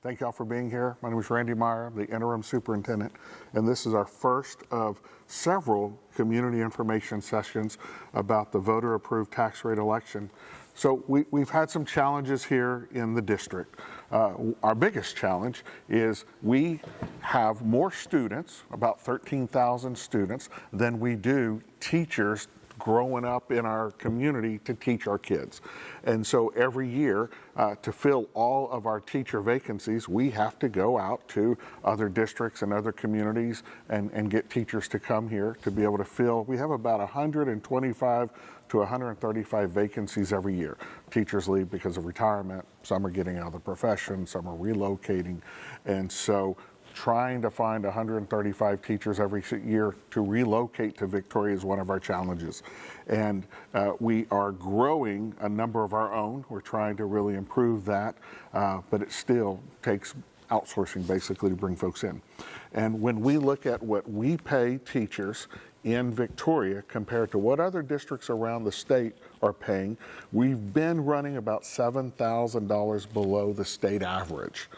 Thank y'all for being here. My name is Randy Meyer, the interim superintendent, and this is our first of several community information sessions about the voter-approved tax rate election. So we've had some challenges here in the district. Our biggest challenge is we have more students, about 13,000 students, than we do teachers growing up in our community to teach our kids. And so every year, to fill all of our teacher vacancies, we have to go out to other districts and other communities and get teachers to come here to be able to fill. We have about 125 to 135 vacancies every year. Teachers leave because of retirement, some are getting out of the profession, some are relocating, and so trying to find 135 teachers every year to relocate to Victoria is one of our challenges. And we are growing a number of our own. We're trying to really improve that, but it still takes outsourcing basically to bring folks in. And when we look at what we pay teachers in Victoria compared to what other districts around the state are paying, we've been running about $7,000 below the state average.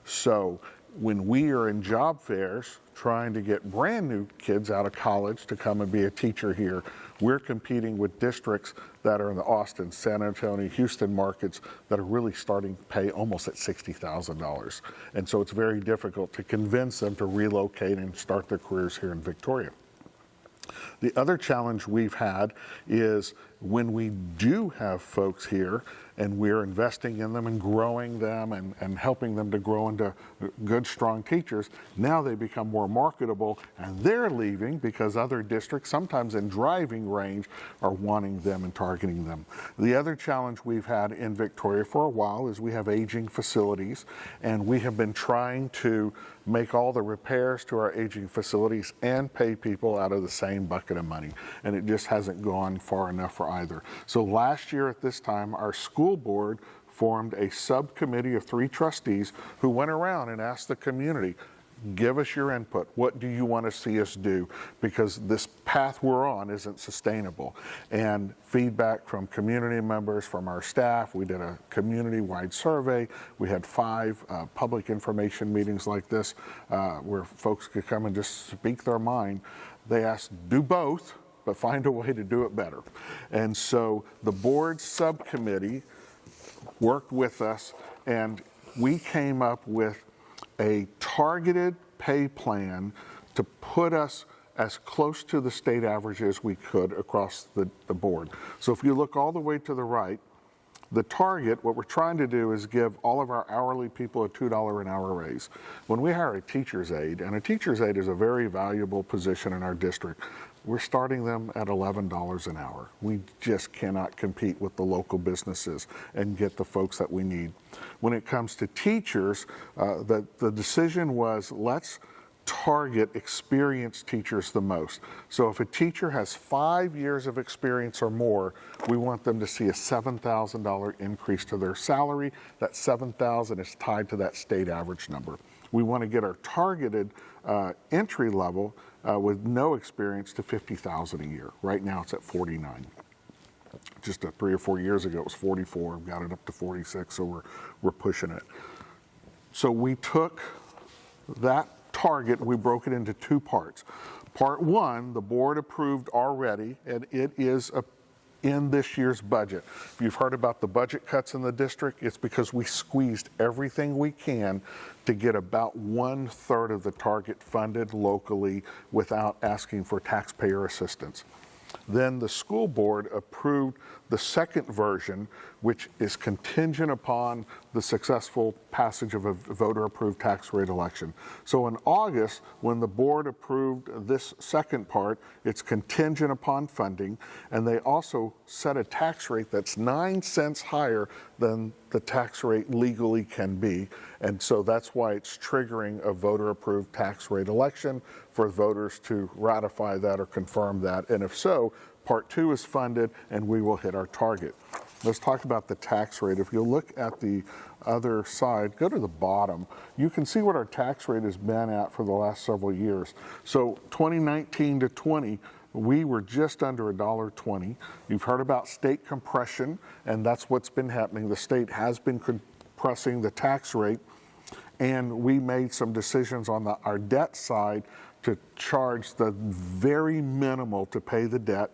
So when we are in job fairs trying to get brand new kids out of college to come and be a teacher here, we're competing with districts that are in the Austin, San Antonio, Houston markets that are really starting to pay almost at $60,000. And so it's very difficult to convince them to relocate and start their careers here in Victoria. The other challenge we've had is when we do have folks here and we're investing in them and growing them and helping them to grow into good, strong teachers, now they become more marketable and they're leaving because other districts, sometimes in driving range, are wanting them and targeting them. The other challenge we've had in Victoria for a while is we have aging facilities, and we have been trying to make all the repairs to our aging facilities and pay people out of the same bucket of money, and it just hasn't gone far enough for either. So last year at this time, our school board formed a subcommittee of 3 trustees who went around and asked the community, give us your input. What do you want to see us do? Because this path we're on isn't sustainable. And feedback from community members, from our staff, we did a community-wide survey. We had 5 public information meetings like this where folks could come and just speak their mind. They asked, do both, but find a way to do it better. And so the board subcommittee worked with us, and we came up with a targeted pay plan to put us as close to the state average as we could across the board. So if you look all the way to the right, the target, what we're trying to do is give all of our hourly people a $2 an hour raise. When we hire a teacher's aide, and a teacher's aide is a very valuable position in our district, we're starting them at $11 an hour. We just cannot compete with the local businesses and get the folks that we need. When it comes to teachers, the decision was let's target experienced teachers the most. So if a teacher has 5 years of experience or more, we want them to see a $7,000 increase to their salary. That $7,000 is tied to that state average number. We want to get our targeted entry level with no experience to $50,000 a year. Right now it's at $49,000. Just 3 or 4 years ago it was $44,000. We've got it up to $46,000, so we're pushing it. So we took that target, we broke it into 2 parts. Part 1, the board approved already, and it is in this year's budget. If you've heard about the budget cuts in the district, it's because we squeezed everything we can to get about 1/3 of the target funded locally without asking for taxpayer assistance. Then the school board approved the second version, which is contingent upon the successful passage of a voter-approved tax rate election. So in August, when the board approved this second part, it's contingent upon funding, and they also set a tax rate that's 9 cents higher than the tax rate legally can be. And so that's why it's triggering a voter-approved tax rate election for voters to ratify that or confirm that. And if so, Part 2 is funded and we will hit our target. Let's talk about the tax rate. If you look at the other side, go to the bottom, you can see what our tax rate has been at for the last several years. So 2019 to 20, we were just under $1.20. You've heard about state compression, and that's what's been happening. The state has been compressing the tax rate. And we made some decisions on our debt side to charge the very minimal to pay the debt.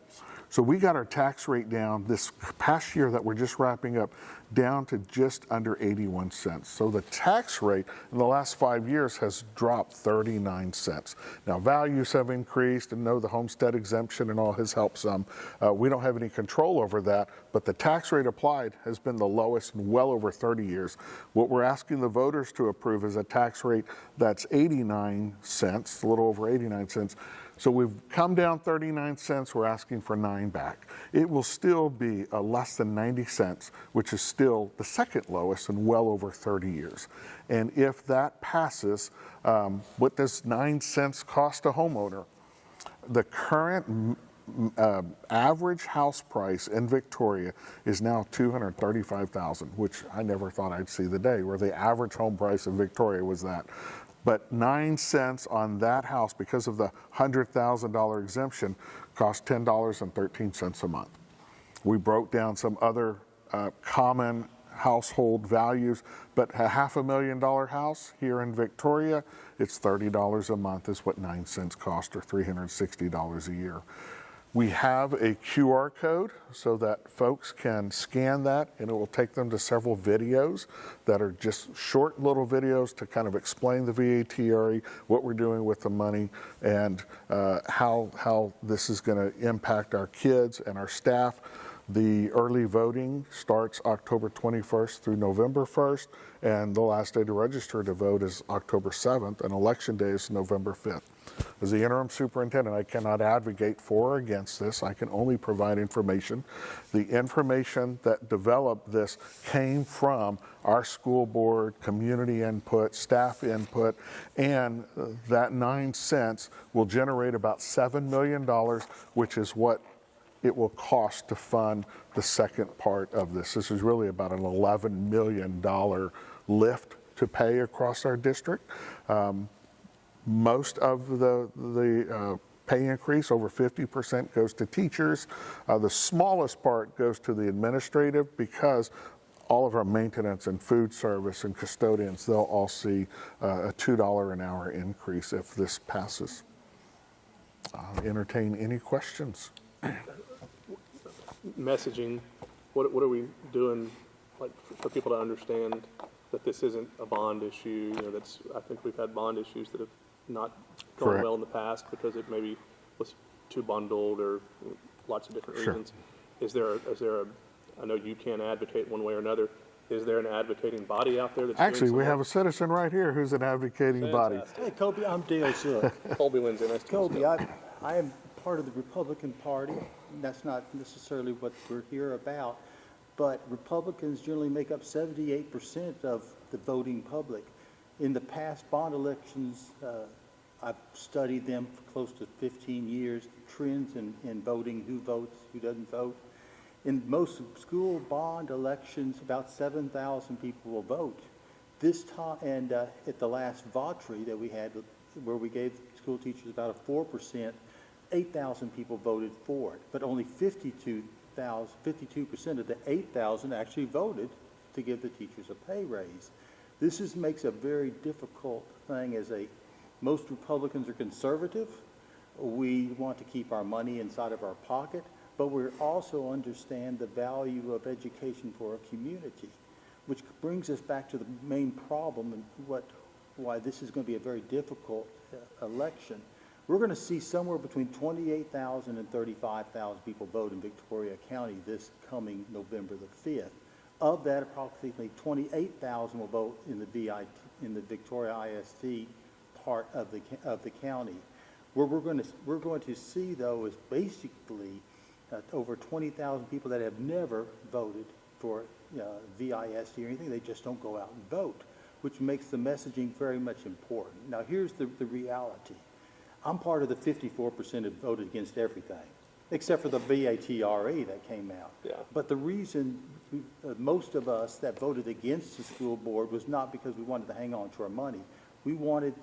So we got our tax rate down this past year that we're just wrapping up down to just under 81 cents. So the tax rate in the last 5 years has dropped 39 cents. Now values have increased, and the homestead exemption and all has helped some. We don't have any control over that, but the tax rate applied has been the lowest in well over 30 years. What we're asking the voters to approve is a tax rate that's 89 cents, a little over 89 cents. So we've come down 39 cents, we're asking for 9 back. It will still be less than 90 cents, which is still the second lowest in well over 30 years. And if that passes, what does 9 cents cost a homeowner? The current average house price in Victoria is now $235,000, which I never thought I'd see the day where the average home price in Victoria was that. But 9 cents on that house, because of the $100,000 exemption, cost $10.13 a month. We broke down some other common household values, but a $500,000 house here in Victoria, it's $30 a month is what 9 cents cost, or $360 a year. We have a QR code so that folks can scan that, and it will take them to several videos that are just short little videos to kind of explain the VATRE, what we're doing with the money, and how this is going to impact our kids and our staff. The early voting starts October 21st through November 1st, and the last day to register to vote is October 7th, and election day is November 5th. As the interim superintendent, I cannot advocate for or against this. I can only provide information. The information that developed this came from our school board, community input, staff input, and that 9 cents will generate about $7 million, which is what it will cost to fund the second part of this. This is really about an $11 million lift to pay across our district. Most of the pay increase, over 50%, goes to teachers. The smallest part goes to the administrative, because all of our maintenance and food service and custodians, they'll all see a $2 an hour increase if this passes. Entertain any questions. Messaging, what are we doing, like, for people to understand that this isn't a bond issue? I think we've had bond issues that have not gone Correct. well in the past because it maybe was too bundled, or lots of different reasons. Is there a, I know you can't advocate one way or another, is there an advocating body out there that's Actually, doing we have a citizen right here who's an advocating body. Hey, Kobe, I'm Dale Shook. Colby Lindsay, nice to meet you. Kobe, I am part of the Republican Party. That's not necessarily what we're here about, but Republicans generally make up 78% of the voting public. In the past bond elections, I've studied them for close to 15 years, trends in voting, who votes, who doesn't vote. In most school bond elections, about 7,000 people will vote. This time, and at the last VATRE that we had, where we gave school teachers about a 4%, 8,000 people voted for it, but only 52% of the 8,000 actually voted to give the teachers a pay raise. This makes a very difficult thing. Most Republicans are conservative. We want to keep our money inside of our pocket, but we also understand the value of education for a community, which brings us back to the main problem and why this is going to be a very difficult election. We're going to see somewhere between 28,000 and 35,000 people vote in Victoria County this coming November the 5th. Of that, approximately 28,000 will vote in the Victoria ISD part of the county. Where we're going to see, though, is basically over 20,000 people that have never voted for VISD or anything. They just don't go out and vote, which makes the messaging very much important. Now, here's the reality. I'm part of the 54% that voted against everything, except for the VATRE that came out. Yeah. But the reason most of us that voted against the school board was not because we wanted to hang on to our money. We wanted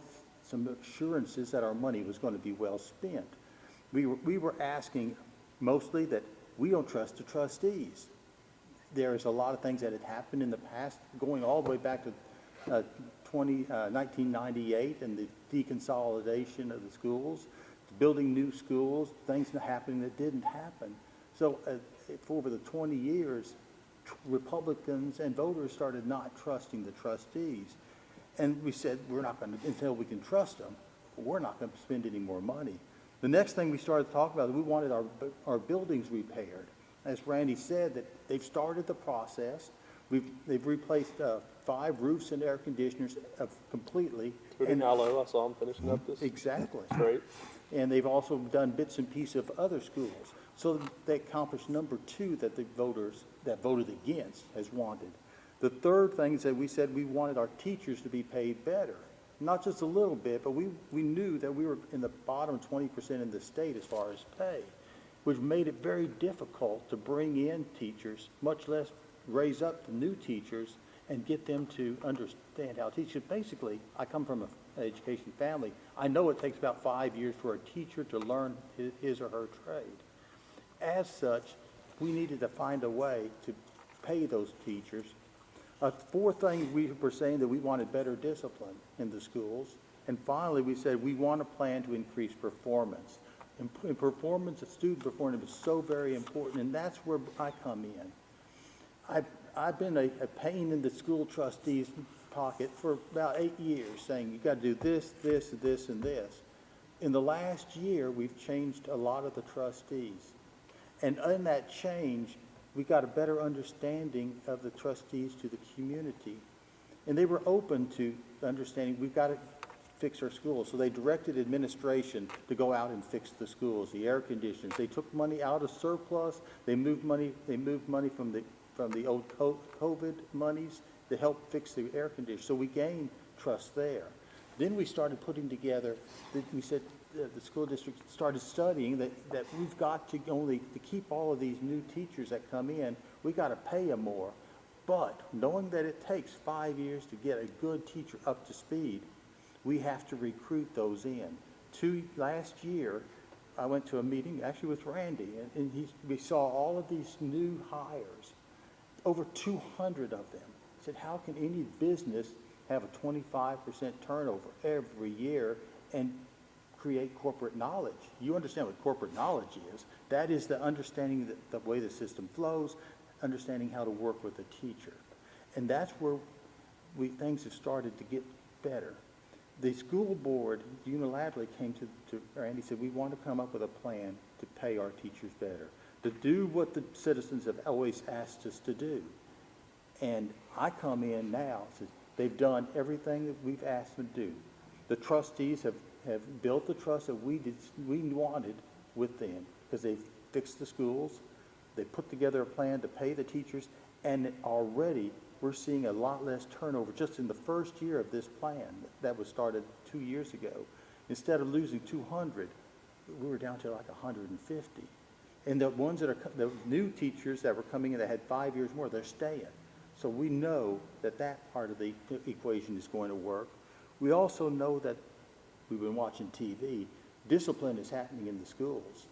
some assurances that our money was going to be well spent. We were asking mostly that we don't trust the trustees. There's a lot of things that had happened in the past, going all the way back to 1998 and the deconsolidation of the schools, building new schools, things happening that didn't happen. So for over the 20 years, Republicans and voters started not trusting the trustees. And we said, we're not going to, until we can trust them, we're not going to spend any more money. The next thing we started to talk about, we wanted our buildings repaired. As Randy said, that they've started the process. They've replaced 5 roofs and air conditioners completely. Including Allo, I saw them finishing up this. Exactly. Great. And they've also done bits and pieces of other schools. So they accomplished number 2 that the voters that voted against has wanted. The third thing is that we said we wanted our teachers to be paid better. Not just a little bit, but we knew that we were in the bottom 20% in the state as far as pay, which made it very difficult to bring in teachers, much less raise up the new teachers and get them to understand how to teach. Basically, I come from an education family. I know it takes about 5 years for a teacher to learn his or her trade. As such, we needed to find a way to pay those teachers. A fourth thing, we were saying that we wanted better discipline in the schools. And finally, we said we want a plan to increase performance. And performance, student performance is so very important, and that's where I come in. I've been a pain in the school trustees' pocket for about 8 years, saying you got to do this, this, this, and this. In the last year, we've changed a lot of the trustees. And in that change, we got a better understanding of the trustees to the community. And they were open to understanding we've got to fix our schools. So they directed administration to go out and fix the schools, the air conditioners. They took money out of surplus. They moved money from the old COVID monies to help fix the air conditioners. So we gained trust there. Then we started putting together, we said, the school district started studying that we've got to keep all of these new teachers that come in, we got to pay them more. But knowing that it takes 5 years to get a good teacher up to speed, we have to recruit those in. Last year, I went to a meeting actually with Randy, and we saw all of these new hires, over 200 of them. I said, how can any business have a 25% turnover every year and create corporate knowledge? You understand what corporate knowledge is. That is the understanding the way the system flows, understanding how to work with a teacher. And that's where things have started to get better. The school board unilaterally came to Randy and said, we want to come up with a plan to pay our teachers better, to do what the citizens have always asked us to do. And I come in now, says, they've done everything that we've asked them to do. The trustees have built the trust that we wanted with them, because they've fixed the schools, they put together a plan to pay the teachers, and already we're seeing a lot less turnover just in the first year of this plan that was started 2 years ago. Instead of losing 200, we were down to like 150. And the ones that are the new teachers that were coming in that had 5 years more, they're staying. So we know that that part of the equation is going to work. We also know that we've been watching TV. Discipline is happening in the schools.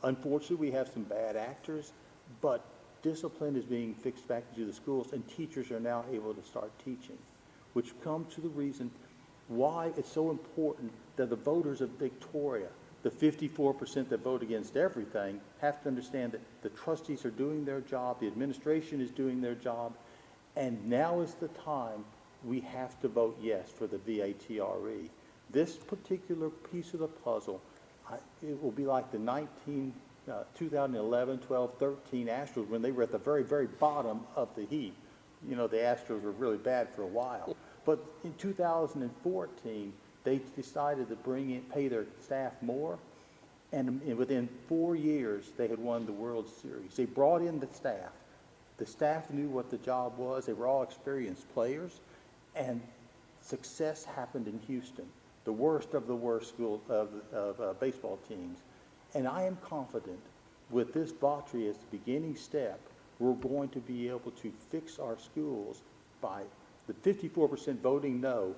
Unfortunately, we have some bad actors, but discipline is being fixed back into the schools, and teachers are now able to start teaching, which comes to the reason why it's so important that the voters of Victoria, the 54% that vote against everything, have to understand that the trustees are doing their job, the administration is doing their job, and now is the time we have to vote yes for the VATRE. This particular piece of the puzzle, it will be like the 2011, 12, 13 Astros when they were at the very, very bottom of the heap. You know, the Astros were really bad for a while. But in 2014, they decided to pay their staff more, and within 4 years, they had won the World Series. They brought in the staff. The staff knew what the job was. They were all experienced players, and success happened in Houston, the worst of the worst school of baseball teams. And I am confident with this VATRE as the beginning step, we're going to be able to fix our schools by the 54% voting no,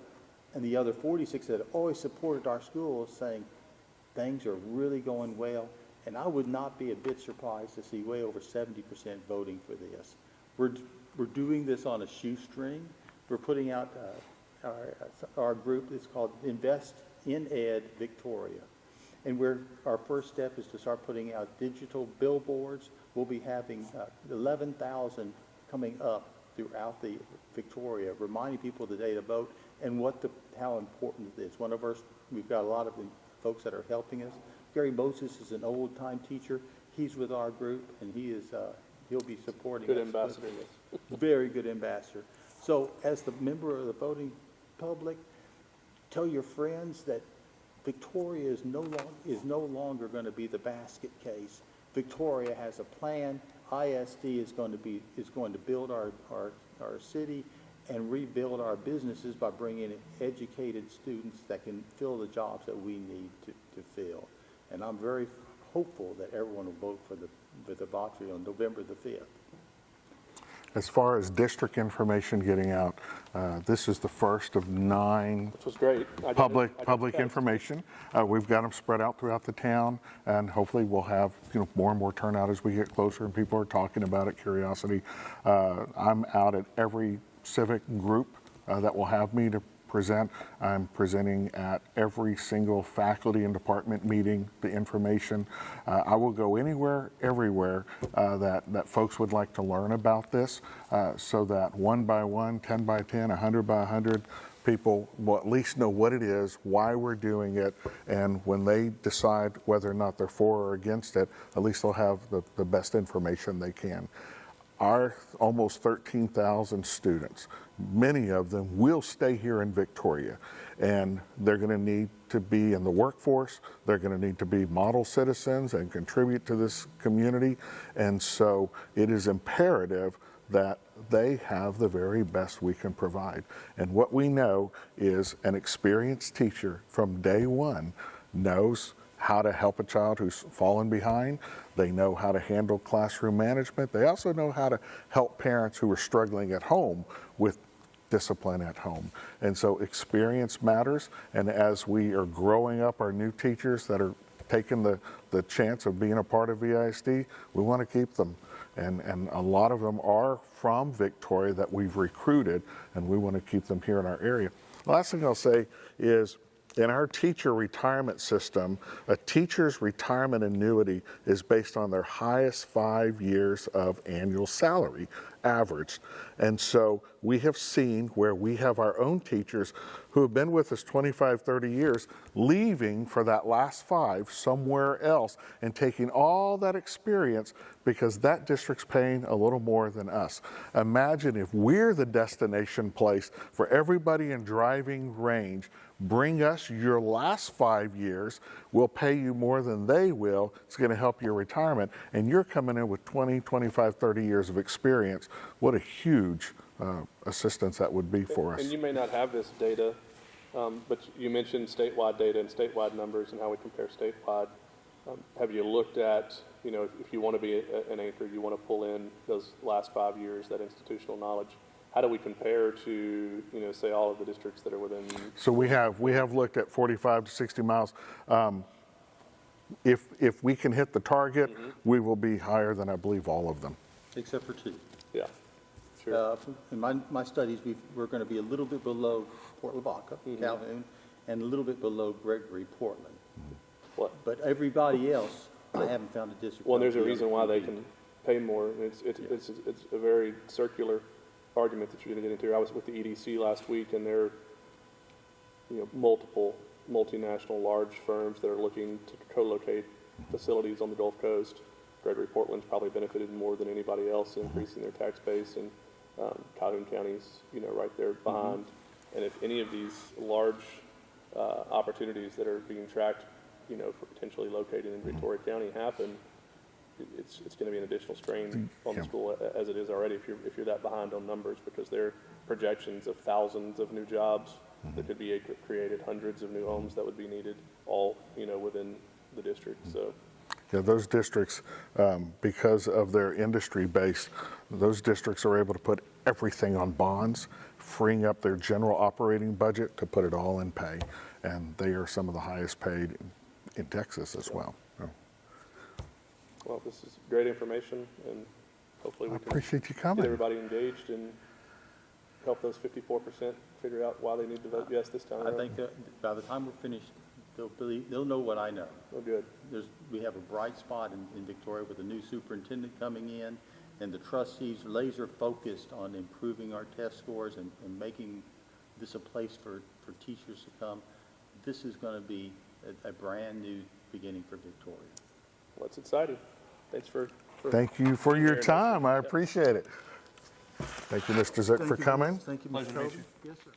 and the other 46 that have always supported our schools saying things are really going well. And I would not be a bit surprised to see way over 70% voting for this. We're doing this on a shoestring, we're putting out our group is called Invest in Ed Victoria. And our first step is to start putting out digital billboards. We'll be having 11,000 coming up throughout the Victoria, reminding people the day to vote and how important it is. We've got a lot of the folks that are helping us. Gary Moses is an old-time teacher. He's with our group, and he'll be supporting us. Good ambassador, yes. Very good ambassador. So as the member of the voting public, tell your friends that Victoria is no longer going to be the basket case. Victoria has a plan. ISD is going to build our city and rebuild our businesses by bringing in educated students that can fill the jobs that we need to fill. And I'm very hopeful that everyone will vote for the VATRE on November the 5th. As far as district information getting out, this is the first of 9 Which was great. I got public the text. information. We've got them spread out throughout the town, and hopefully we'll have more and more turnout as we get closer and people are talking about it, curiosity. I'm out at every civic group that will have me to present. I'm presenting at every single faculty and department meeting, the information. I will go anywhere, everywhere that folks would like to learn about this, so that 1 by 1, 10 by 10, 100 by 100 people will at least know what it is, why we're doing it, and when they decide whether or not they're for or against it, at least they'll have the best information they can. Our almost 13,000 students, many of them will stay here in Victoria, and they're going to need to be in the workforce. They're going to need to be model citizens and contribute to this community. And so it is imperative that they have the very best we can provide. And what we know is an experienced teacher from day one knows how to help a child who's fallen behind. They know how to handle classroom management. They also know how to help parents who are struggling at home with discipline at home. And so experience matters. And as we are growing up our new teachers that are taking the chance of being a part of VISD, we want to keep them. And a lot of them are from Victoria that we've recruited, and we want to keep them here in our area. The last thing I'll say is, in our teacher retirement system, a teacher's retirement annuity is based on their highest 5 years of annual salary averaged. And so we have seen where we have our own teachers who have been with us 25, 30 years, leaving for that last 5 somewhere else and taking all that experience because that district's paying a little more than us. Imagine if we're the destination place for everybody in driving range. Bring us your last 5 years, we'll pay you more than they will. It's going to help your retirement. And you're coming in with 20, 25, 30 years of experience. What a huge assistance that would be for us. And you may not have this data, but you mentioned statewide data and statewide numbers and how we compare statewide. Have you looked at, if you want to be an anchor, you want to pull in those last 5 years, that institutional knowledge? How do we compare to, say all of the districts that are within? So we have looked at 45 to 60 miles. If we can hit the target, we will be higher than I believe all of them. Except for 2. Yeah, sure. In my studies, we're going to be a little bit below Port Lavaca, Calhoun, and a little bit below Gregory, Portland. What? But everybody else, I haven't found a district. Well, and there's a reason why they can pay more. It's a very circular argument that you're going to get into. I was with the EDC last week, and there are multiple multinational large firms that are looking to co-locate facilities on the Gulf Coast. Gregory Portland's probably benefited more than anybody else, increasing their tax base, and Calhoun County's right there behind. And if any of these large opportunities that are being tracked, for potentially located in Victoria County happen, it's going to be an additional strain on the school as it is already if you're that behind on numbers, because they're projections of thousands of new jobs that could be created, hundreds of new homes that would be needed, all within the district. So yeah, those districts, because of their industry base, those districts are able to put everything on bonds, freeing up their general operating budget to put it all in pay, and they are some of the highest paid in Texas as well. Well, this is great information, and hopefully we can appreciate you get coming. everybody engaged and help those 54% figure out why they need to vote yes this time I around? think by the time we're finished, they'll know what I know. Oh, good. We have a bright spot in Victoria with a new superintendent coming in, and the trustees laser focused on improving our test scores and making this a place for teachers to come. This is going to be a brand new beginning for Victoria. Well, it's exciting. Thanks for Thank you for your sharing that. time. I appreciate it. Thank you, Mr. Zook, for coming. Thank you, Pleasure Mr. to meet Tobin. Yes, sir.